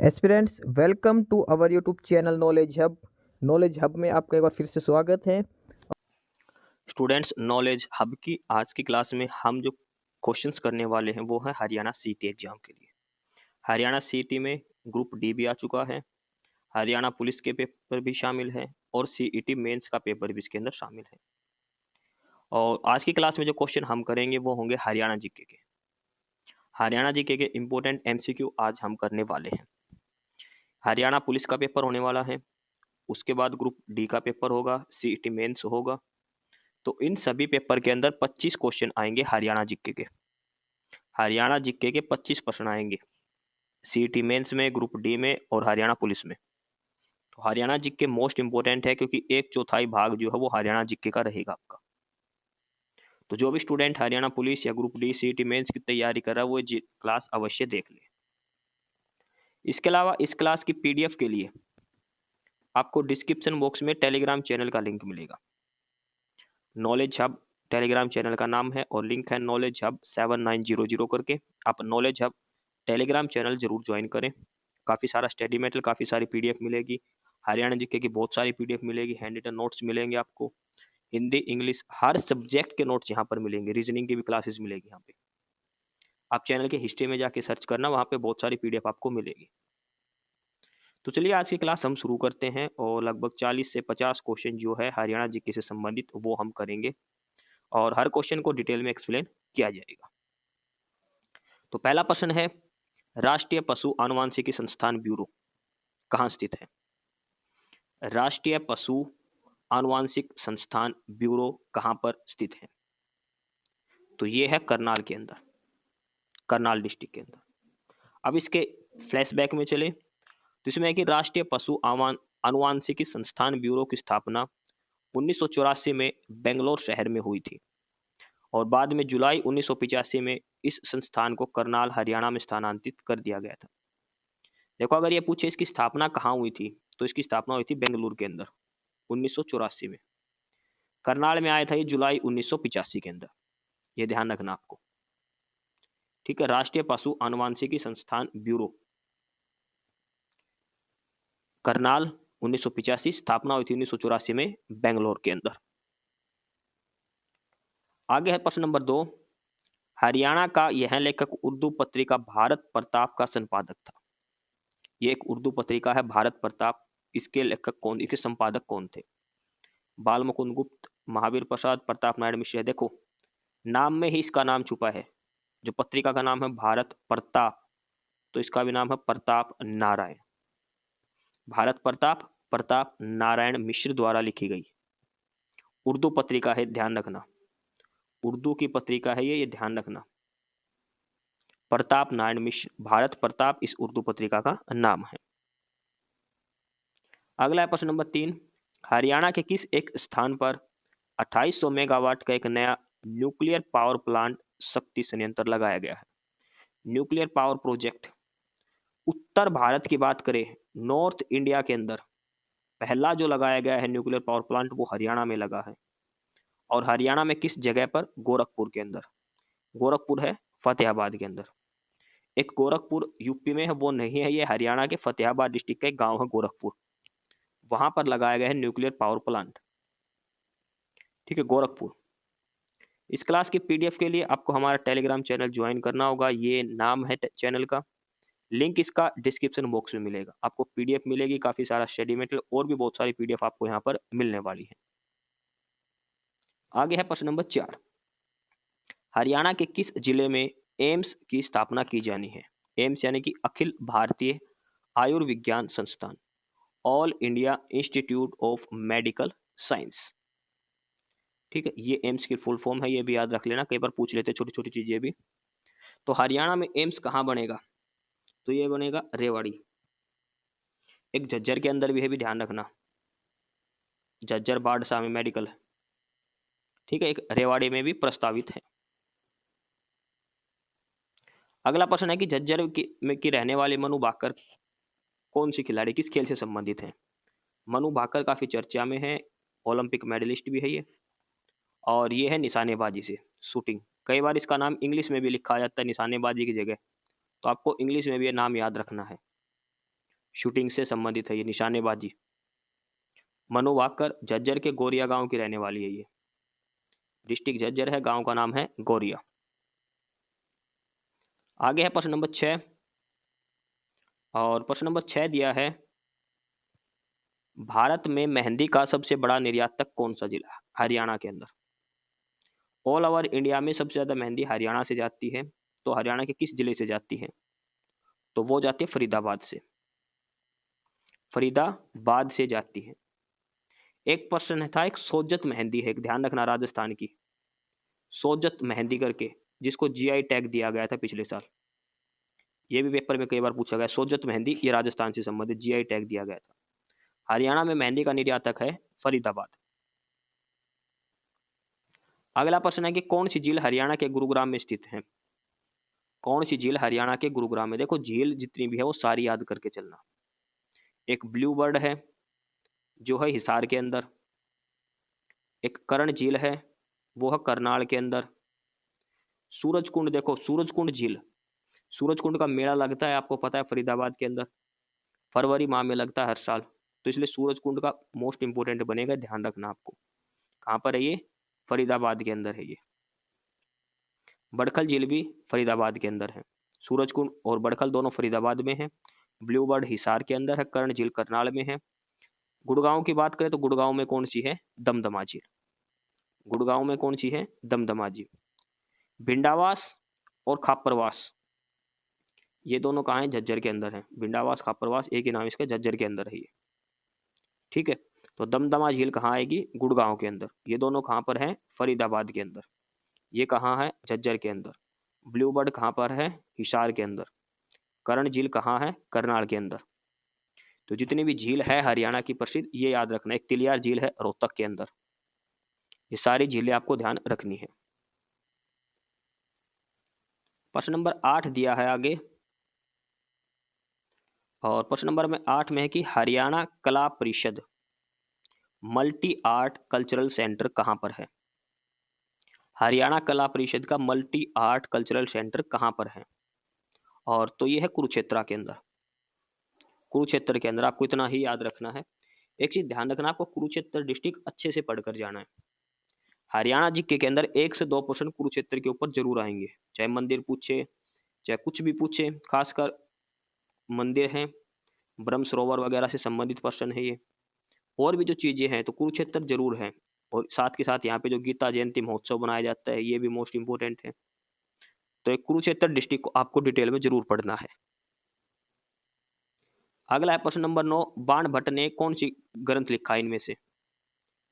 Aspirants welcome to our YouTube channel knowledge hub में आपका एक बार फिर से स्वागत है। स्टूडेंट्स, नॉलेज हब की आज की क्लास में हम जो क्वेश्चंस करने वाले हैं वो है हरियाणा सीटी एग्जाम के लिए। हरियाणा सीटी में ग्रुप डी भी आ चुका है, हरियाणा पुलिस के पेपर भी शामिल है और सीईटी मेंस का पेपर भी इसके अंदर शामिल है। और आज की क्लास में जो क्वेश्चन हम करेंगे वो होंगे हरियाणा जीके के। हरियाणा जीके के इम्पोर्टेंट एमसीक्यू आज हम करने वाले हैं। हरियाणा पुलिस का पेपर होने वाला है, उसके बाद ग्रुप डी का पेपर होगा, सीईटी मेंस होगा। तो इन सभी पेपर के अंदर 25 क्वेश्चन आएंगे हरियाणा जीके के। हरियाणा जीके के 25 प्रश्न आएंगे सीईटी मेंस में, ग्रुप डी में और हरियाणा पुलिस में। तो हरियाणा जीके मोस्ट इंपोर्टेंट है क्योंकि 1/4 भाग जो है वो हरियाणा जीके का रहेगा आपका। तो जो भी स्टूडेंट हरियाणा पुलिस या ग्रुप डी सीईटी मेंस की तैयारी कर रहा है वो क्लास अवश्य देख ले। इसके अलावा इस क्लास की पीडीएफ के लिए आपको डिस्क्रिप्शन बॉक्स में टेलीग्राम चैनल का लिंक मिलेगा। नॉलेज हब टेलीग्राम चैनल का नाम है और लिंक है नॉलेज हब 7900 करके। आप नॉलेज हब टेलीग्राम चैनल जरूर ज्वाइन करें। काफ़ी सारा स्टडी मटेरियल, काफ़ी सारी पीडीएफ मिलेगी, हरियाणा जीके की बहुत सारी पीडीएफ मिलेगी, हैंड रिटन नोट्स मिलेंगे आपको, हिंदी इंग्लिश हर सब्जेक्ट के नोट्स यहाँ पर मिलेंगे, रीजनिंग की भी क्लासेस मिलेगी यहाँ पे। आप चैनल के हिस्ट्री में जाके सर्च करना, वहाँ पे बहुत सारी पीडीएफ आपको मिलेगी। तो चलिए आज की क्लास हम शुरू करते हैं और लगभग 40 से 50 क्वेश्चन जो है हरियाणा जीके से संबंधित वो हम करेंगे और हर क्वेश्चन को डिटेल में एक्सप्लेन किया जाएगा। तो पहला प्रश्न है, राष्ट्रीय पशु आनुवंशिकी संस्थान ब्यूरो कहाँ स्थित है? राष्ट्रीय पशु आनुवंशिक संस्थान ब्यूरो कहाँ पर स्थित है? तो ये है करनाल के अंदर, करनाल डिस्ट्रिक्ट के अंदर। अब इसके फ्लैशबैक में चले तो इसमें है कि राष्ट्रीय पशु आनुवंशिकी संस्थान ब्यूरो की स्थापना 1984 में बेंगलोर शहर में हुई थी और बाद में जुलाई 1985 में इस संस्थान को करनाल हरियाणा में स्थानांतरित कर दिया गया था। देखो, अगर ये पूछे इसकी स्थापना कहाँ हुई थी तो इसकी स्थापना हुई थी बेंगलुरु के अंदर 1984 में। करनाल में आया था ये जुलाई 1985 के अंदर, ये ध्यान रखना आपको। ठीक है, राष्ट्रीय पशु आनुवंशिकी संस्थान ब्यूरो करनाल 1985, स्थापना हुई थी 1984 में बेंगलोर के अंदर। आगे है प्रश्न नंबर 2, हरियाणा का यह लेखक उर्दू पत्रिका भारत प्रताप का संपादक था। ये एक उर्दू पत्रिका है भारत प्रताप, इसके लेखक कौन, इसके संपादक कौन थे? बाल मुकुंद गुप्त, महावीर प्रसाद, प्रताप नारायण मिश्र। देखो, नाम में ही इसका नाम छुपा है। जो पत्रिका का नाम है भारत प्रताप, तो इसका भी नाम है प्रताप नारायण। भारत प्रताप, प्रताप नारायण मिश्र द्वारा लिखी गई उर्दू पत्रिका है, ध्यान रखना। उर्दू की पत्रिका है ये ध्यान रखना। प्रताप नारायण मिश्र, भारत प्रताप इस उर्दू पत्रिका का नाम है। अगला है प्रश्न नंबर 3, हरियाणा के किस एक स्थान पर 2800 मेगावाट का एक नया न्यूक्लियर पावर प्लांट शक्ति संयंत्र लगाया गया है? न्यूक्लियर पावर प्रोजेक्ट उत्तर भारत की बात करें, नॉर्थ इंडिया के अंदर पहला जो लगाया गया है न्यूक्लियर पावर प्लांट वो हरियाणा में लगा है। और हरियाणा में किस जगह पर? गोरखपुर के अंदर। गोरखपुर है फतेहाबाद के अंदर। एक गोरखपुर यूपी में है, वो नहीं है, ये हरियाणा के फतेहाबाद डिस्ट्रिक्ट का एक गांव है गोरखपुर, वहां पर लगाया गया है न्यूक्लियर पावर प्लांट। ठीक है, गोरखपुर। इस क्लास की पीडीएफ के लिए आपको हमारा टेलीग्राम चैनल ज्वाइन करना होगा, ये नाम है चैनल का, लिंक इसका डिस्क्रिप्शन बॉक्स में मिलेगा। आपको पीडीएफ मिलेगी, काफी सारा स्टडी मटेरियल और भी बहुत सारी पीडीएफ आपको यहाँ पर मिलने वाली है। आगे है प्रश्न नंबर 4, हरियाणा के किस जिले में एम्स की स्थापना की जानी है? एम्स यानी कि अखिल भारतीय आयुर्विज्ञान संस्थान, all India institute of medical science. ठीक है, ये एम्स की फुल फॉर्म है, ये भी याद रख लेना, कई बार पूछ लेते छोटी छोटी चीजें भी। तो हरियाणा में एम्स कहाँ बनेगा? तो ये बनेगा रेवाड़ी। एक झज्जर के अंदर भी है, भी ध्यान रखना, झज्जर बाड़सा में मेडिकल है। ठीक है, एक रेवाड़ी में भी प्रस्तावित है। अगला प्रश्न है कि झज्जर की रहने वाले मनु भाकर कौन सी खिलाड़ी, किस खेल से संबंधित है? मनु भाकर काफी चर्चा में है, ओलंपिक मेडलिस्ट भी है ये, और ये है निशानेबाजी से, शूटिंग। कई बार इसका नाम इंग्लिश में भी लिखा जाता है निशानेबाजी की जगह, तो आपको इंग्लिश में भी ये नाम याद रखना है। शूटिंग से संबंधित है ये, निशानेबाजी। मनु भाकर झज्जर के गोरिया गांव की रहने वाली है ये। डिस्ट्रिक्ट झज्जर है, गांव का नाम है गोरिया। आगे है प्रश्न नंबर 6, और प्रश्न नंबर 6 दिया है, भारत में मेहंदी का सबसे बड़ा निर्यातक कौन सा जिला है? हरियाणा के अंदर। ऑल ओवर इंडिया में सबसे ज्यादा मेहंदी हरियाणा से जाती है, तो हरियाणा के किस जिले से जाती है? तो वो जाती है फरीदाबाद से, फरीदाबाद से जाती है। एक प्रश्न था, एक सोजत मेहंदी है, एक ध्यान रखना, राजस्थान की सोजत मेहंदी करके, जिसको जीआई टैग दिया गया था पिछले साल। ये भी पेपर में कई बार पूछा गया, सोजत मेहंदी, ये राजस्थान से संबंधित, जीआई टैग दिया गया था। हरियाणा में मेहंदी का निर्यातक है फरीदाबाद। अगला प्रश्न है कि कौन सी झील हरियाणा के गुरुग्राम में स्थित है? कौन सी झील हरियाणा के गुरुग्राम में? देखो झील जितनी भी है वो सारी याद करके चलना। एक ब्लू बर्ड है जो है हिसार के अंदर, एक कर्ण झील है वो है करनाल के अंदर, सूरज कुंड, देखो सूरज कुंड झील, सूरज कुंड का मेला लगता है आपको पता है फरीदाबाद के अंदर, फरवरी माह में लगता है हर साल, तो इसलिए सूरज कुंड का मोस्ट इंपोर्टेंट बनेगा, ध्यान रखना आपको। कहाँ पर है ये? फरीदाबाद के अंदर है ये। बड़खल झील भी फरीदाबाद के अंदर है। सूरज कुंड और बड़खल दोनों फरीदाबाद में है। ब्लू बर्ड हिसार के अंदर है, कर्ण झील करनाल में है। गुड़गांव की बात करें तो गुड़गांव में कौन सी है? दमदमा झील। गुड़गांव में कौन सी है? दमदमा झील। भिंडावास और खापरवास, ये दोनों कहाँ हैं? झज्जर के अंदर है। भिंडावास खापरवास एक ही नाम इसका, झज्जर के अंदर है ये। ठीक है, तो दमदमा झील कहाँ आएगी? गुड़गांव के अंदर। ये दोनों कहाँ पर हैं? फरीदाबाद के अंदर। ये कहाँ है? झज्जर के अंदर। ब्लू बर्ड कहाँ पर है? हिसार के अंदर। कर्ण झील कहाँ है? करनाल के अंदर। तो जितनी भी झील है हरियाणा की प्रसिद्ध, ये याद रखना। एक तिलियार झील है रोहतक के अंदर। ये सारी झीलें आपको ध्यान रखनी है। प्रश्न नंबर 8 दिया है आगे, और प्रश्न नंबर में 8 में है कि हरियाणा कला परिषद मल्टी आर्ट कल्चरल सेंटर कहाँ पर है? हरियाणा कला परिषद का मल्टी आर्ट कल्चरल सेंटर कहाँ पर है? और तो ये है कुरुक्षेत्र के अंदर। कुरुक्षेत्र के अंदर, आपको इतना ही याद रखना है। एक चीज ध्यान रखना, आपको कुरुक्षेत्र डिस्ट्रिक्ट अच्छे से पढ़कर जाना है। हरियाणा जीके के अंदर 1 से 2 क्वेश्चन कुरुक्षेत्र के ऊपर जरूर आएंगे, चाहे मंदिर पूछे चाहे कुछ भी पूछे, खासकर मंदिर हैं, ब्रह्म सरोवर वगैरह से संबंधित प्रश्न है ये। और भी जो चीजें हैं तो कुरुक्षेत्र जरूर है, और साथ के साथ यहाँ पे जो गीता जयंती महोत्सव बनाया जाता है ये भी मोस्ट इंपोर्टेंट है। तो एक कुरुक्षेत्र डिस्ट्रिक्ट को आपको डिटेल में जरूर पढ़ना है। अगला है प्रश्न नंबर 9, बाणभट्ट ने कौन सी ग्रंथ लिखा है इनमें से?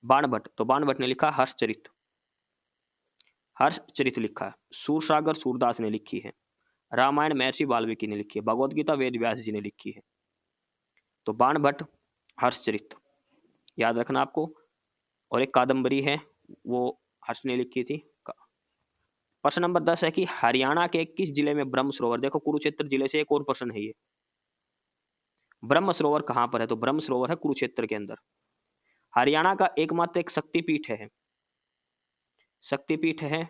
बाणभट्ट, तो बाणभट्ट ने लिखा हर्षचरित, हर्षचरित लिखा है। सूरसागर सूरदास ने लिखी है। रामायण महर्षि वाल्मीकि ने लिखी है। भगवद गीता वेद व्यास जी ने लिखी है। तो बाणभट्ट, हर्षचरित याद रखना आपको। और एक कादम्बरी है वो हर्ष ने लिखी थी। प्रश्न नंबर 10 है कि हरियाणा के किस जिले में ब्रह्म सरोवर, देखो कुरुक्षेत्र जिले से एक और प्रश्न है ये, ब्रह्म सरोवर कहाँ पर है? तो ब्रह्म सरोवर है कुरुक्षेत्र के अंदर। हरियाणा का एकमात्र एक शक्तिपीठ है, शक्तिपीठ है,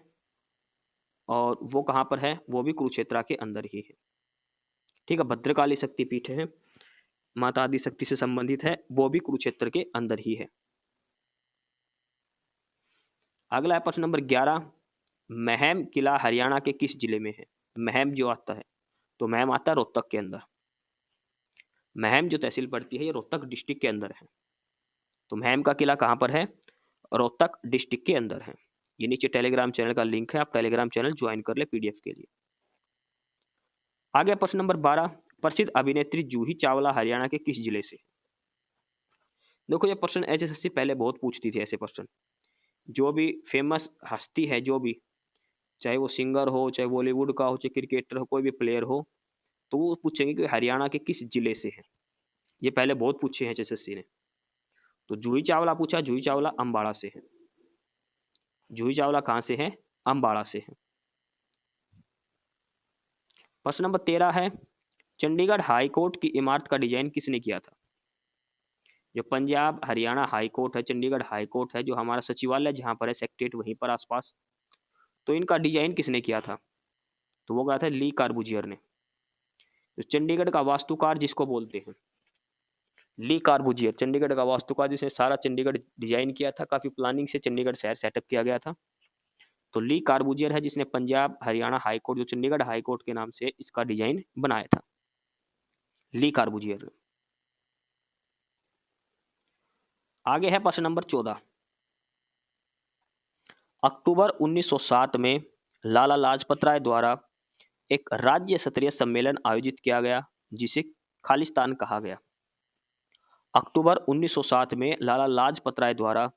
और वो कहाँ पर है? वो भी कुरुक्षेत्र के अंदर ही है। ठीक है, भद्रकाली शक्तिपीठ है, माता आदि शक्ति से संबंधित है, वो भी कुरुक्षेत्र के अंदर ही है। अगला है प्रश्न नंबर 11, महम किला हरियाणा के किस जिले में है? महम जो आता है, तो महम आता है रोहतक के अंदर। महम जो तहसील पड़ती है ये रोहतक डिस्ट्रिक्ट के अंदर है। तो महम का किला कहाँ पर है? रोहतक डिस्ट्रिक्ट के अंदर है। ये नीचे टेलीग्राम चैनल का लिंक है, आप टेलीग्राम चैनल ज्वाइन कर ले पीडीएफ के लिए। आगे प्रश्न नंबर 12, प्रसिद्ध अभिनेत्री जूही चावला हरियाणा के किस जिले से? देखो ये प्रश्न एचएसएससी पहले बहुत पूछती थी ऐसे प्रश्न। जो भी फेमस हस्ती है, जो भी, चाहे वो सिंगर हो, चाहे बॉलीवुड का हो, चाहे क्रिकेटर हो, कोई भी प्लेयर हो, तो वो पूछेंगे कि हरियाणा के किस जिले से है। ये पहले बहुत पूछे हैं एचएसएससी ने। तो जूही चावला पूछा, जूही चावला अम्बाड़ा से है। जूही चावला कहाँ से है? अम्बाड़ा से है। प्रश्न नंबर 13 है, चंडीगढ़ हाई कोर्ट की इमारत का डिजाइन किसने किया था? जो पंजाब हरियाणा हाई कोर्ट है, चंडीगढ़ हाई कोर्ट है, जो हमारा सचिवालय जहाँ पर है, सेक्रेटेरिएट वहीं पर आसपास, तो इनका डिजाइन किसने किया था? तो वो कहा था ली कार्बूजियर ने। तो चंडीगढ़ का वास्तुकार जिसको बोलते हैं, ली कार्बूजियर चंडीगढ़ का वास्तुकार जिसने सारा चंडीगढ़ डिजाइन किया था, काफी प्लानिंग से चंडीगढ़ शहर सेटअप किया गया था। तो ली कार्बूजियर है जिसने पंजाब हरियाणा हाई कोर्ट जो चंडीगढ़ हाई कोर्ट के नाम से इसका डिजाइन बनाया था, ली कार्बूजियर। आगे है प्रश्न नंबर 14। अक्टूबर 1907 में लाला लाजपत राय द्वारा एक राज्य स्तरीय सम्मेलन आयोजित किया गया जिसे खालिस्तान कहा गया। अक्टूबर 1907 में लाला लाजपत राय द्वारा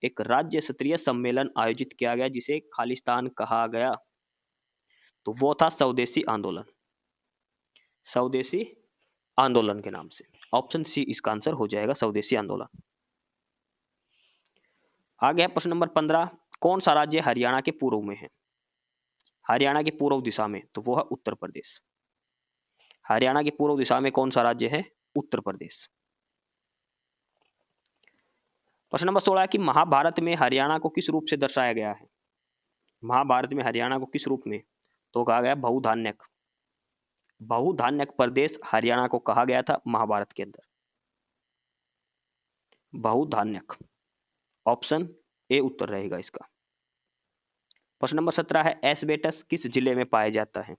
एक राज्य स्तरीय सम्मेलन आयोजित किया गया जिसे खालिस्तान कहा गया। तो वो था स्वदेशी आंदोलन, स्वदेशी आंदोलन के नाम से। ऑप्शन सी इसका आंसर हो जाएगा, स्वदेशी आंदोलन। आगे है प्रश्न नंबर 15। कौन सा राज्य हरियाणा के पूर्व में है? हरियाणा की पूर्व दिशा में, तो वो है उत्तर प्रदेश। हरियाणा की पूर्व दिशा में कौन सा राज्य है? उत्तर प्रदेश। प्रश्न नंबर 16 कि महाभारत में हरियाणा को किस रूप से दर्शाया गया है? महाभारत में हरियाणा को किस रूप में? तो कहा गया बहुधान्यक, बहुधान्यक प्रदेश हरियाणा को कहा गया था महाभारत के अंदर, बहुधान्यक। ऑप्शन ए उत्तर रहेगा इसका। प्रश्न नंबर 17 है एस्बेस्टस किस जिले में पाया जाता है?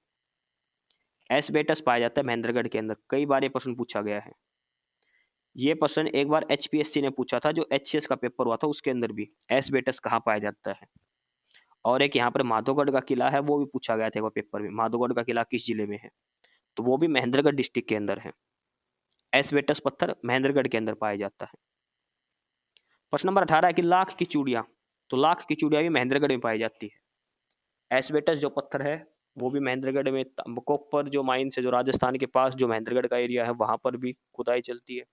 एस्बेस्टस पाया जाता है महेंद्रगढ़ के अंदर। कई बार ये प्रश्न पूछा गया है। ये प्रश्न एक बार HPSC ने पूछा था, जो HCS का पेपर हुआ था उसके अंदर भी एस्बेस्टस कहाँ पाया जाता है। और एक यहाँ पर माधोगढ़ का किला है, वो भी पूछा गया था एक बार पेपर में, माधोगढ़ का किला किस जिले में है? तो वो भी महेंद्रगढ़ डिस्ट्रिक्ट के अंदर है। एस्बेस्टस पत्थर महेंद्रगढ़ के अंदर पाया जाता है। प्रश्न नंबर 18 है कि लाख की चूड़ियां, तो लाख की चूड़ियां भी महेंद्रगढ़ में पाई जाती है। एस्बेस्टस जो पत्थर है वो भी महेंद्रगढ़ में, कॉपर जो माइन से जो राजस्थान के पास जो महेंद्रगढ़ का एरिया है वहां पर भी खुदाई चलती है।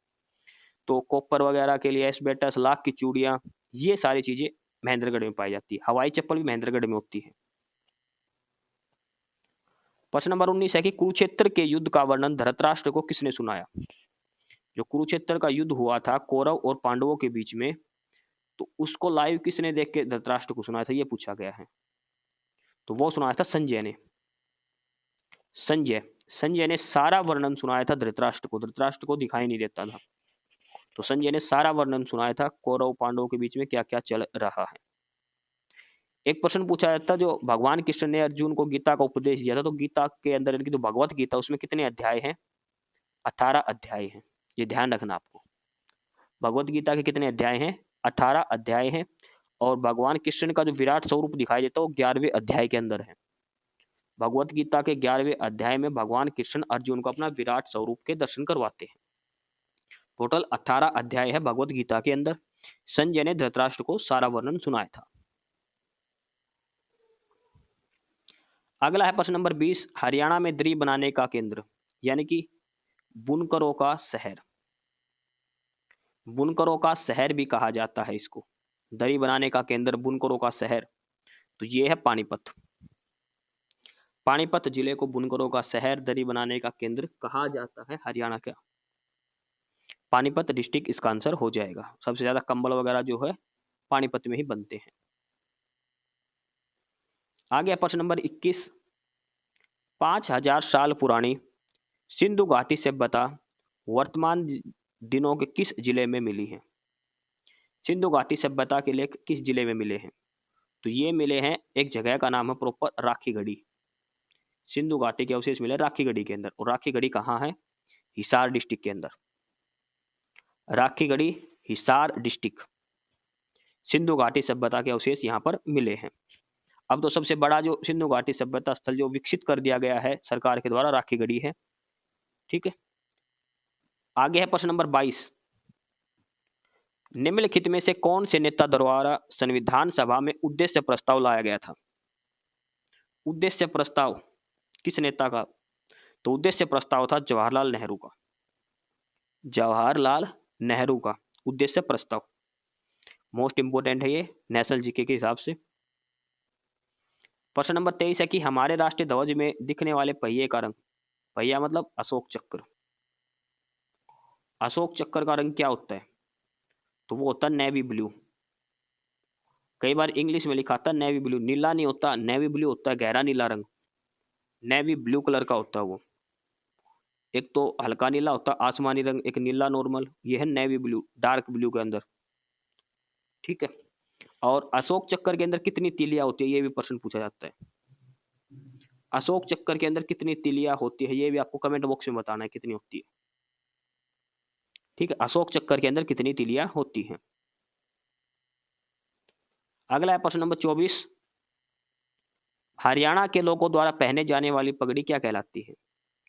तो कॉपर वगैरह के लिए एस्बेस्टस, लाख की चूड़ियां, ये सारी चीजें महेंद्रगढ़ में पाई जाती है। हवाई चप्पल भी महेंद्रगढ़ में होती है। प्रश्न नंबर 19 है कि कुरुक्षेत्र के युद्ध का वर्णन धृतराष्ट्र को किसने सुनाया? जो कुरुक्षेत्र का युद्ध हुआ था कौरव और पांडवों के बीच में, तो उसको लाइव किसने देख के धृतराष्ट्र को सुनाया था, ये पूछा गया है। तो वो सुनाया था संजय ने। संजय ने सारा वर्णन सुनाया था धृतराष्ट्र को, धृतराष्ट्र को दिखाई नहीं देता था। तो संजय ने सारा वर्णन सुनाया था कौरव पांडवों के बीच में क्या क्या चल रहा है। एक प्रश्न पूछा जाता, जो भगवान कृष्ण ने अर्जुन को गीता का उपदेश दिया था, तो गीता के अंदर इनकी जो भगवत गीता उसमें कितने अध्याय हैं? 18 अध्याय हैं। ये ध्यान रखना आपको। भगवत गीता के कितने अध्याय हैं? 18 अध्याय हैं। और भगवान कृष्ण का जो विराट स्वरूप दिखाई देता है वो 11वें अध्याय के अंदर है। भगवत गीता के 11वें अध्याय में भगवान कृष्ण अर्जुन को अपना विराट स्वरूप के दर्शन करवाते हैं। टोटल 18 अध्याय है भगवत गीता के अंदर। संजय ने धृतराष्ट्र को सारा वर्णन सुनाया था। अगला है प्रश्न नंबर 20। हरियाणा में दरी बनाने का केंद्र, यानी कि बुनकरों का शहर, बुनकरों का शहर भी कहा जाता है इसको। दरी बनाने का केंद्र, बुनकरों का शहर, तो ये है पानीपत। पानीपत जिले को बुनकरों का शहर, दरी बनाने का केंद्र कहा जाता है हरियाणा का। पानीपत डिस्ट्रिक्ट इसका आंसर हो जाएगा। सबसे ज्यादा कंबल वगैरह जो है पानीपत में ही बनते हैं। आगे प्रश्न नंबर 21। 5000 साल पुरानी सिंधु घाटी सभ्यता वर्तमान दिनों के किस जिले में मिली है? सिंधु घाटी सभ्यता के लेख किस जिले में मिले हैं? तो ये मिले हैं, एक जगह का नाम है प्रॉपर राखीगढ़ी। सिंधु घाटी के अवशेष मिले राखीगढ़ी के अंदर। और राखीगढ़ी कहाँ है? हिसार डिस्ट्रिक्ट के अंदर। राखीगढ़ी हिसार डिस्ट्रिक्ट, सिंधु घाटी सभ्यता के अवशेष यहाँ पर मिले हैं। अब तो सबसे बड़ा जो सिंधु घाटी सभ्यता स्थल जो विकसित कर दिया गया है सरकार के द्वारा, राखीगढ़ी है। ठीक है। आगे है प्रश्न नंबर 22। निम्नलिखित में से कौन से नेता द्वारा संविधान सभा में उद्देश्य प्रस्ताव लाया गया था? उद्देश्य प्रस्ताव किस नेता का? तो उद्देश्य प्रस्ताव था जवाहरलाल नेहरू का। जवाहरलाल नेहरू का उद्देश्य प्रस्ताव मोस्ट इंपोर्टेंट है ये नेशनल जीके के हिसाब से। प्रश्न नंबर 23 है कि हमारे राष्ट्रीय ध्वज में दिखने वाले पहिए का रंग, पहिया मतलब अशोक चक्र, अशोक चक्र का रंग क्या होता है? तो वो होता है नेवी ब्लू। कई बार इंग्लिश में लिखा था नेवी ब्लू, नीला नहीं होता, नेवी ब्लू होता है, गहरा नीला रंग, नेवी ब्लू कलर का होता है वो। एक तो हल्का नीला होता है आसमानी रंग, एक नीला नॉर्मल, ये है नेवी ब्लू, डार्क ब्लू के अंदर, ठीक है। और अशोक चक्कर के अंदर कितनी तीलियां होती है, ये भी प्रश्न पूछा जाता है। अशोक चक्कर के अंदर कितनी तीलियां होती है, ये भी आपको कमेंट बॉक्स में बताना है कितनी होती है, ठीक है। अशोक चक्कर के अंदर कितनी तीलियां होती हैं। अगला है प्रश्न नंबर 24, हरियाणा के लोगों द्वारा पहने जाने वाली पगड़ी क्या कहलाती है।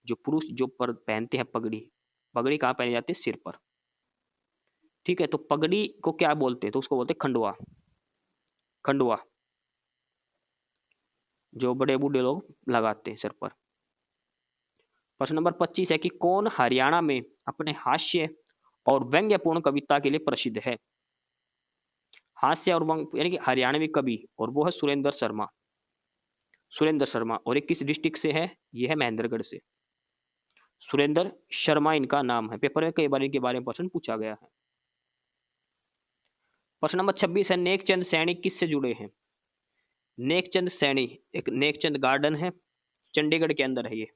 जो पुरुष जो पहनते हैं पगड़ी, पगड़ी कहाँ पहनी जाती है, सिर पर, ठीक है। तो पगड़ी को क्या बोलते हैं, तो उसको बोलते हैं खंडवा, खंडवा, जो बड़े बूढ़े लोग लगाते हैं सिर पर। प्रश्न नंबर 25 है कि कौन हरियाणा में अपने हास्य और व्यंग्यपूर्ण कविता के लिए प्रसिद्ध है। हास्य और व्यंग्य यानी कि हरियाणवी कवि, और वो है सुरेंद्र शर्मा, सुरेंद्र शर्मा। और ये किस डिस्ट्रिक्ट से है, ये है महेंद्रगढ़ से, सुरेंद्र शर्मा इनका नाम है। पेपर में कई बार इनके बारे में प्रश्न पूछा गया है। प्रश्न नंबर 26 है, नेकचंद सैनी किससे जुड़े हैं। नेकचंद सैनी एक नेकचंद गार्डन है, चंडीगढ़ के अंदर है ये,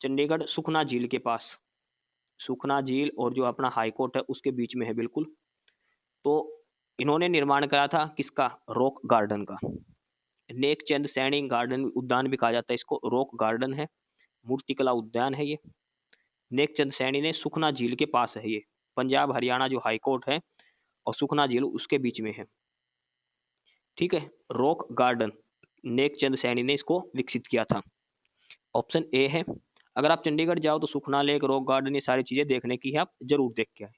चंडीगढ़ सुखना झील के पास, सुखना झील और जो अपना हाई कोर्ट है उसके बीच में है बिल्कुल। तो इन्होंने निर्माण करा था किसका, रॉक गार्डन का। नेकचंद सैनी गार्डन, उद्यान भी कहा जाता है इसको, रॉक गार्डन है, मूर्तिकला उद्यान है ये। नेकचंद सैनी ने, सुखना झील के पास है ये, पंजाब हरियाणा जो हाई कोर्ट है और सुखना झील उसके बीच में है, ठीक है। रॉक गार्डन नेकचंद सैनी ने इसको विकसित किया था, ऑप्शन ए है। अगर आप चंडीगढ़ जाओ तो सुखना लेक, रॉक गार्डन, ये सारी चीजें देखने की है, आप जरूर देख के आए।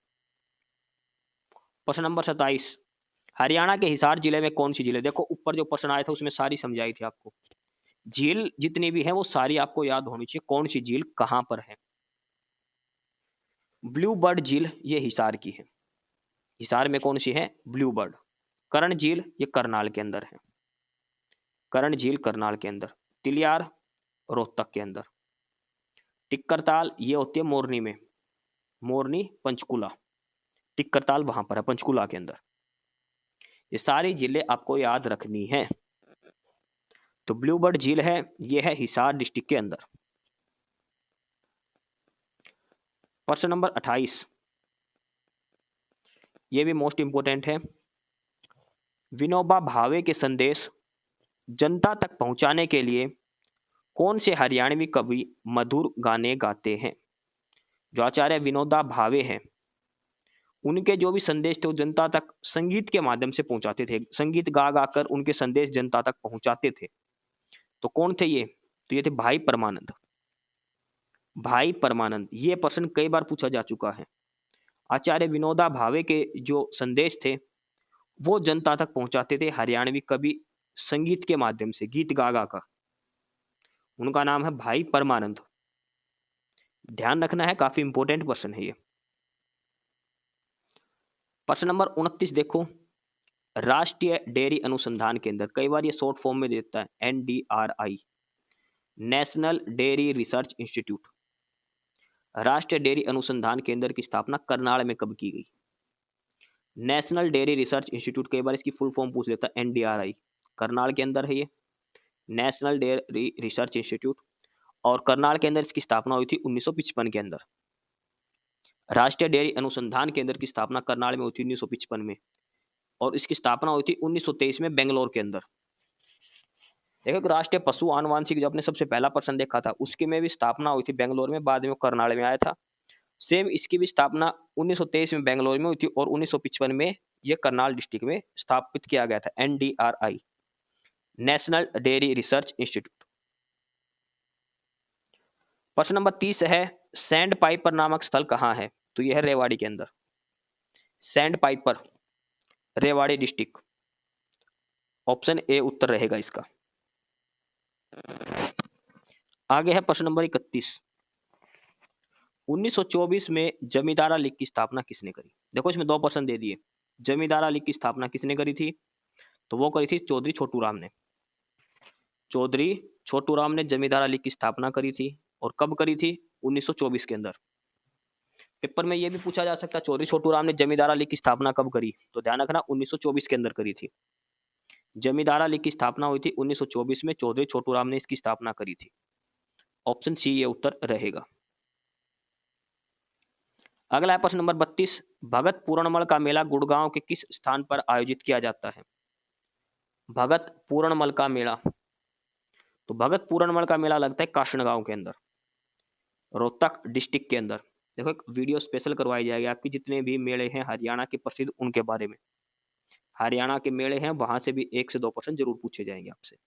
प्रश्न नंबर 27, हरियाणा के हिसार जिले में कौन सी झील है। देखो ऊपर जो प्रश्न आया था उसमें सारी समझाई थी आपको, झील जितनी भी है वो सारी आपको याद होनी चाहिए, कौन सी झील कहां पर है। ब्लू बर्ड झील ये हिसार की है, हिसार में कौन सी है, ब्लू बर्ड। कर्ण झील ये करनाल के अंदर है, कर्ण झील करनाल के अंदर। तिलियार रोहतक के अंदर। टिक्करताल ये होती है मोरनी में, मोरनी पंचकुला, टिक्करताल वहां पर है पंचकुला के अंदर। ये सारी झीलें आपको याद रखनी है। तो ब्लू बर्ड झील है, ये है हिसार डिस्ट्रिक्ट के अंदर। प्रश्न नंबर 28, ये भी मोस्ट इंपोर्टेंट है, विनोबा भावे के संदेश जनता तक पहुंचाने के लिए कौन से हरियाणवी कवि मधुर गाने गाते हैं। जो आचार्य विनोबा भावे हैं उनके जो भी संदेश थे वो जनता तक संगीत के माध्यम से पहुंचाते थे, संगीत गा गा कर उनके संदेश जनता तक पहुंचाते थे। तो कौन थे ये, तो ये थे भाई परमानंद, भाई परमानंद। ये प्रश्न कई बार पूछा जा चुका है। आचार्य विनोबा भावे के जो संदेश थे वो जनता तक पहुंचाते थे हरियाणवी कवि संगीत के माध्यम से, गीत गा गा कर। उनका नाम है भाई परमानंद, ध्यान रखना है, काफी इंपॉर्टेंट प्रश्न है ये। प्रश्न नंबर 29 देखो, राष्ट्रीय डेयरी अनुसंधान केंद्र, कई बार ये शॉर्ट फॉर्म में देता है NDRI, national dairy research institute. राष्ट्रीय डेयरी अनुसंधान केंद्र की स्थापना करनाल में कब की गई। नेशनल डेयरी रिसर्च इंस्टीट्यूट, कई बार इसकी फुल फॉर्म पूछ लेता है NDRI, करनाल के अंदर है ये, नेशनल डेयरी रिसर्च इंस्टीट्यूट। और करनाल के अंदर इसकी स्थापना हुई थी 1955 के अंदर। राष्ट्रीय डेयरी अनुसंधान केंद्र की स्थापना करनाल में हुई थी 1955 में, और इसकी स्थापना हुई थी 1923 में बेंगलोर के अंदर। देखो राष्ट्रीय पशु आनुवांशिक जो आपने सबसे पहला प्रश्न देखा था उसकी में भी स्थापना हुई थी बेंगलोर में, बाद में करनाल में आया था। सेम इसकी भी स्थापना 1923 में बेंगलोर में हुई थी और 1955 में यह करनाल डिस्ट्रिक्ट में स्थापित किया गया था, NDRI, national dairy research institute. प्रश्न नंबर 30 है, सैंड पाइपर नामक स्थल कहाँ है। तो यह है रेवाड़ी के अंदर, sand piper Rewari district, option A उत्तर रहेगा इसका। आगे है प्रश्न नंबर 31, 1924 में जमींदारा लीग की स्थापना किसने करी। देखो इसमें दो प्रश्न दे दिए, जमींदारा लीग की स्थापना किसने करी थी, तो वो करी थी चौधरी छोटू राम ने, चौधरी छोटू राम ने जमींदारा लीग की स्थापना करी थी। और कब करी थी, 1924 के अंदर। पेपर में यह भी पूछा जा सकता है चौधरी छोटू राम ने जमींदारा लीग की स्थापना कब करी, तो ध्यान रखना 1924 के अंदर करी थी। जमींदारा लीग की स्थापना हुई थी 1924 में, चौधरी छोटू राम ने इसकी स्थापना करी थी, ऑप्शन सी ये उत्तर रहेगा। अगला है प्रश्न नंबर 32, भगत पूर्णमल का मेला गुड़गांव के किस स्थान पर आयोजित किया जाता है? भगत पूर्णमल का मेला, तो भगत पूर्णमल का मेला लगता है काशनगांव के अंदर, रोहतक डिस्ट्रिक्ट के अंदर। देखो एक वीडियो स्पेशल करवाई जाएगी आपकी, जितने भी मेले हैं हरियाणा के प्रसिद्ध उनके बारे में। हरियाणा के मेले हैं वहां से भी 1 से 2 प्रश्न जरूर पूछे जाएंगे आपसे।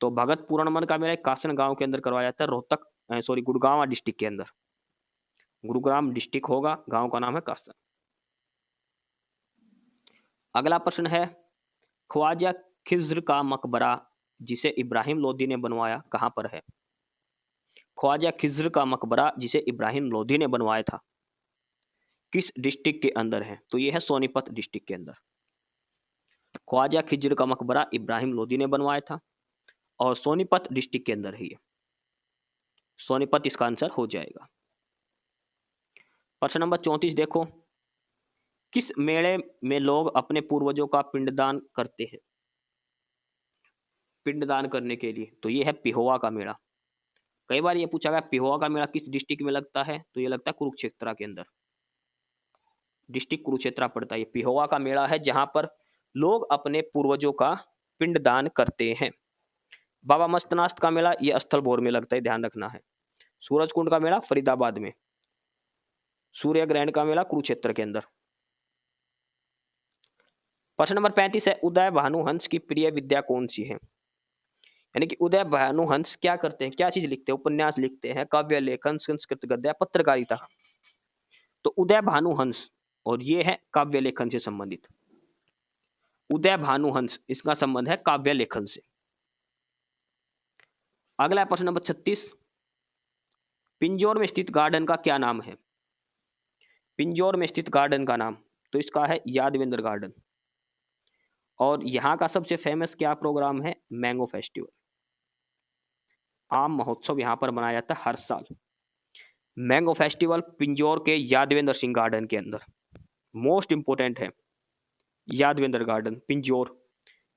तो भगत पूर्णमल का मेला कासन गांव के अंदर करवाया जाता है, गुड़गांव डिस्ट्रिक्ट के अंदर। गुरुग्राम डिस्ट्रिक्ट होगा, गांव का नाम है कासन। अगला प्रश्न है, ख्वाजा खिज्र का मकबरा जिसे इब्राहिम लोदी ने बनवाया कहां पर है? ख्वाजा खिज्र का मकबरा जिसे इब्राहिम लोदी ने बनवाया था किस डिस्ट्रिक्ट के अंदर है? तो यह है सोनीपत डिस्ट्रिक्ट के अंदर। ख्वाजा खिज्र का मकबरा इब्राहिम लोदी ने बनवाया था और सोनीपत डिस्ट्रिक्ट के अंदर है ये। सोनीपत इसका आंसर हो जाएगा। प्रश्न नंबर 34 देखो, किस मेले में लोग अपने पूर्वजों का पिंडदान करते हैं? पिंडदान करने के लिए, तो ये है पिहोवा का मेला। कई बार ये पूछा गया पिहोवा का मेला किस डिस्ट्रिक्ट में लगता है, तो ये लगता है कुरुक्षेत्र के अंदर। डिस्ट्रिक्ट कुरुक्षेत्र पड़ता है। ये पिहोवा का मेला है जहां पर लोग अपने पूर्वजों का पिंडदान करते हैं। बाबा मस्तनाथ का मेला ये स्थलभोर में लगता है, ध्यान रखना है। सूरजकुंड का मेला फरीदाबाद में। सूर्य ग्रहण का मेला कुरुक्षेत्र के अंदर। प्रश्न नंबर 35 है, उदय भानुहंस की प्रिय विद्या कौन सी है? यानी कि उदय भानुहंस क्या करते हैं, क्या चीज लिखते हैं? उपन्यास लिखते हैं, काव्य लेखन, संस्कृत गद्य, पत्रकारिता। तो उदय भानुहंस, और ये है काव्य लेखन से संबंधित। उदय भानुहंस, इसका संबंध है काव्य लेखन से। अगला प्रश्न नंबर 36, पिंजौर में स्थित गार्डन का क्या नाम है? पिंजौर में स्थित गार्डन का नाम, तो इसका है यादवेंद्र गार्डन। और यहां का सबसे फेमस क्या प्रोग्राम है? Mango festival. आम महोत्सव यहां पर मनाया जाता है हर साल। मैंगो फेस्टिवल पिंजौर के यादवेंद्र सिंह गार्डन के अंदर मोस्ट इंपोर्टेंट है। Yadavindra garden Pinjore,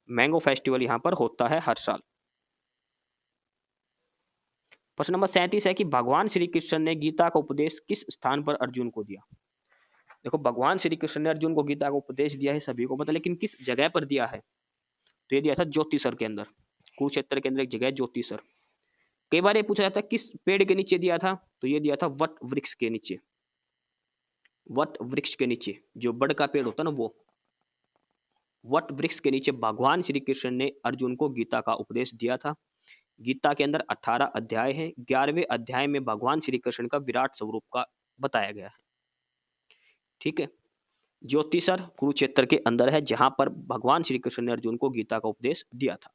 mango festival यहां पर होता है हर साल। प्रश्न नंबर 37 है कि भगवान श्री कृष्ण ने गीता का उपदेश किस स्थान पर अर्जुन को दिया? देखो भगवान श्री कृष्ण ने अर्जुन को गीता का उपदेश दिया है सभी को पता, लेकिन किस जगह पर दिया है? तो ये दिया था ज्योतिसर के अंदर। कुरुक्षेत्र के अंदर एक जगह है ज्योतिसर। कई बार ये पूछा जाता है किस पेड़ के नीचे दिया था, तो ये दिया था वट वृक्ष के नीचे। वट वृक्ष के नीचे, जो बड़ का पेड़ होता है ना, वो वट वृक्ष के नीचे भगवान श्री कृष्ण ने अर्जुन को गीता का उपदेश दिया था। गीता के अंदर 18 अध्याय हैं। 11वें अध्याय में भगवान श्री कृष्ण का विराट स्वरूप का बताया गया है। ठीक है, ज्योतिसर कुरुक्षेत्र के अंदर है जहां पर भगवान श्री कृष्ण ने अर्जुन को गीता का उपदेश दिया था।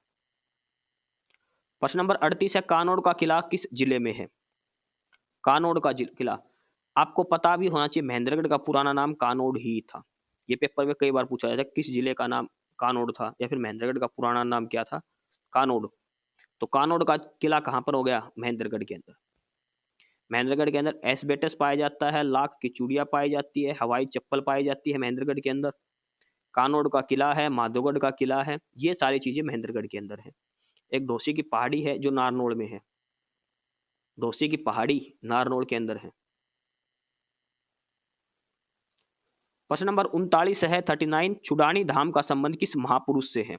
प्रश्न नंबर 38 है, कानोड़ का किला किस जिले में है? कानोड़ का किला आपको पता भी होना चाहिए, महेंद्रगढ़ का पुराना नाम कानोड़ ही था। ये पेपर में कई बार पूछा जाता है किस जिले का नाम कानोड़ था, या फिर महेंद्रगढ़ का पुराना नाम क्या था? कानोड़। तो कानोड़ का किला कहां पर हो गया? महेंद्रगढ़ के अंदर। महेंद्रगढ़ के अंदर एस्बेस्टस पाया जाता है, लाख की चूड़ियां पाई जाती है, हवाई चप्पल पाई जाती है महेंद्रगढ़ के अंदर। कानोड़ का किला है, माधोगढ़ का किला है, ये सारी चीजें महेंद्रगढ़ के अंदर है। एक ढोसी की पहाड़ी है जो नारनौल में है। ढोसी की पहाड़ी नारनौल के अंदर है। प्रश्न नंबर 39 है, 39, छुडानी धाम का संबंध किस महापुरुष से है?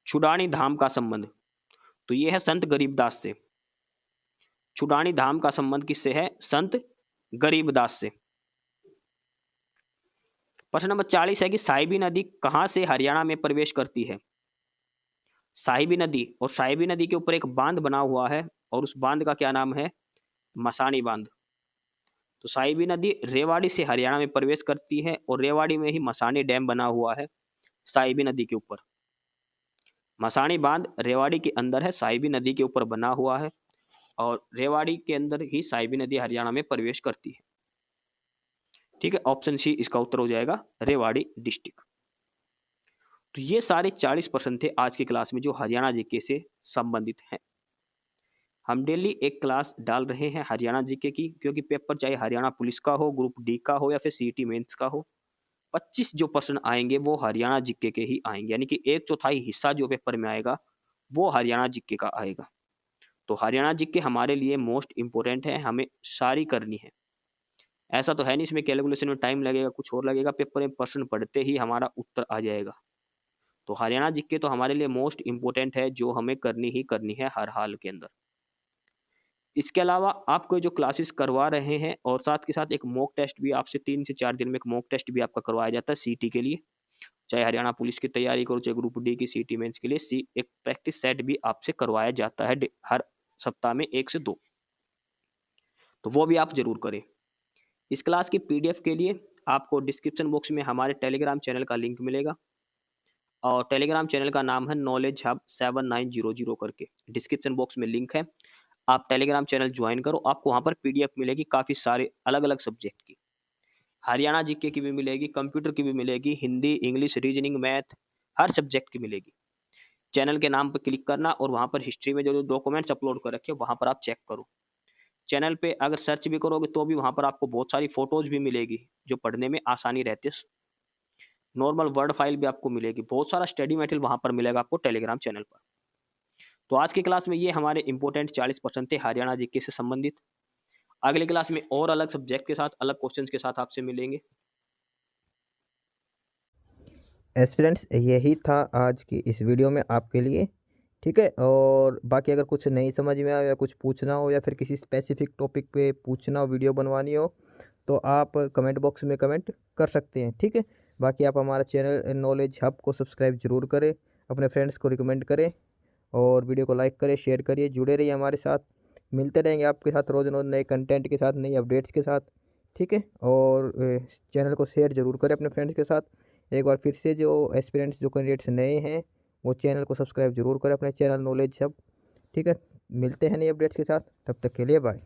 छुडानी धाम का संबंध, तो यह है संत गरीबदास से। छुडानी धाम का संबंध किससे है? संत गरीबदास से। प्रश्न नंबर 40 है कि साहिबी नदी कहां से हरियाणा में प्रवेश करती है? साहिबी नदी, और साहिबी नदी के ऊपर एक बांध बना हुआ है और उस बांध का क्या नाम है? मसानी बांध। तो साहिबी नदी रेवाड़ी से हरियाणा में प्रवेश करती है और रेवाड़ी में ही मसानी डैम बना हुआ है साहिबी नदी के ऊपर। मसानी बांध रेवाड़ी के अंदर है, साहिबी नदी के ऊपर बना हुआ है और रेवाड़ी के अंदर ही साहिबी नदी हरियाणा में प्रवेश करती है। ठीक है, ऑप्शन सी इसका उत्तर हो जाएगा, रेवाड़ी डिस्ट्रिक्ट। तो ये सारे 40 प्रश्न थे आज की क्लास में जो हरियाणा जीके से संबंधित हैं। हम डेली एक क्लास डाल रहे हैं हरियाणा जीके की, क्योंकि पेपर चाहे हरियाणा पुलिस का हो, ग्रुप डी का हो या फिर सीईटी मेंस का हो, 25 जो प्रश्न आएंगे वो हरियाणा जीके के ही आएंगे। यानी कि 1/4 हिस्सा जो पेपर में आएगा वो हरियाणा जीके का आएगा। तो हरियाणा जीके हमारे लिए मोस्ट इंपोर्टेंट है, हमें सारी करनी है। ऐसा तो है नहीं इसमें कैलकुलेशन में टाइम लगेगा, कुछ और लगेगा, पेपर में प्रश्न पढ़ते ही हमारा उत्तर आ जाएगा। तो हरियाणा जीके तो हमारे लिए मोस्ट इम्पोर्टेंट है, जो हमें करनी ही करनी है हर हाल के अंदर। इसके अलावा आपको जो क्लासेस करवा रहे हैं और साथ के साथ एक मॉक टेस्ट भी आपसे 3 से 4 दिन में एक मॉक टेस्ट भी आपका करवाया जाता है सीटी के लिए। चाहे हरियाणा पुलिस की तैयारी करो, चाहे ग्रुप डी की सीटी मेंस के लिए एक प्रैक्टिस सेट भी आपसे करवाया जाता है हर सप्ताह में 1 से 2। तो वो भी आप ज़रूर करें। इस क्लास की पीडीएफ के लिए आपको डिस्क्रिप्शन बॉक्स में हमारे टेलीग्राम चैनल का लिंक मिलेगा और टेलीग्राम चैनल का नाम है नॉलेज हब 7900 करके, डिस्क्रिप्शन बॉक्स में लिंक है। आप टेलीग्राम चैनल ज्वाइन करो, आपको वहाँ पर पीडीएफ मिलेगी काफ़ी सारे अलग-अलग सब्जेक्ट की। हरियाणा जीके की भी मिलेगी, कंप्यूटर की भी मिलेगी, हिंदी, इंग्लिश, रीजनिंग, मैथ, हर सब्जेक्ट की मिलेगी। चैनल के नाम पर क्लिक करना और वहाँ पर हिस्ट्री में जो डॉक्यूमेंट्स अपलोड कर रखे हैं वहाँ पर आप चेक करो। चैनल पे अगर सर्च भी करोगे तो भी वहाँ पर आपको बहुत सारी फ़ोटोज़ भी मिलेगी, जो पढ़ने में आसानी रहती है। नॉर्मल वर्ड फाइल भी आपको मिलेगी, बहुत सारा स्टडी मटेरियल वहाँ पर मिलेगा आपको टेलीग्राम चैनल पर। तो आज की क्लास में ये हमारे इंपॉर्टेंट 40% थे हरियाणा जीके से संबंधित। अगली क्लास में और अलग सब्जेक्ट के साथ, अलग क्वेश्चंस के साथ आपसे मिलेंगे। एस्पिरेंट्स, यही था आज की इस वीडियो में आपके लिए, ठीक है। और बाकी अगर कुछ नहीं समझ में आया या कुछ पूछना हो या फिर किसी स्पेसिफिक टॉपिक पे पूछना हो, वीडियो बनवानी हो, तो आप कमेंट बॉक्स में कमेंट कर सकते हैं, ठीक है। बाकी आप हमारा चैनल नॉलेज हब को सब्सक्राइब ज़रूर करें, अपने फ्रेंड्स को रिकमेंड करें और वीडियो को लाइक करें, शेयर करिए, जुड़े रहिए हमारे साथ। मिलते रहेंगे आपके साथ रोज़ रोज़ नए कंटेंट के साथ, नई अपडेट्स के साथ, ठीक है। और चैनल को शेयर ज़रूर करें अपने फ्रेंड्स के साथ। एक बार फिर से जो एस्पिरेंट्स, जो कैंडिडेट्स नए हैं, वो चैनल को सब्सक्राइब ज़रूर करें, अपने चैनल नॉलेज हब, ठीक है। मिलते हैं नई अपडेट्स के साथ, तब तक के लिए बाय।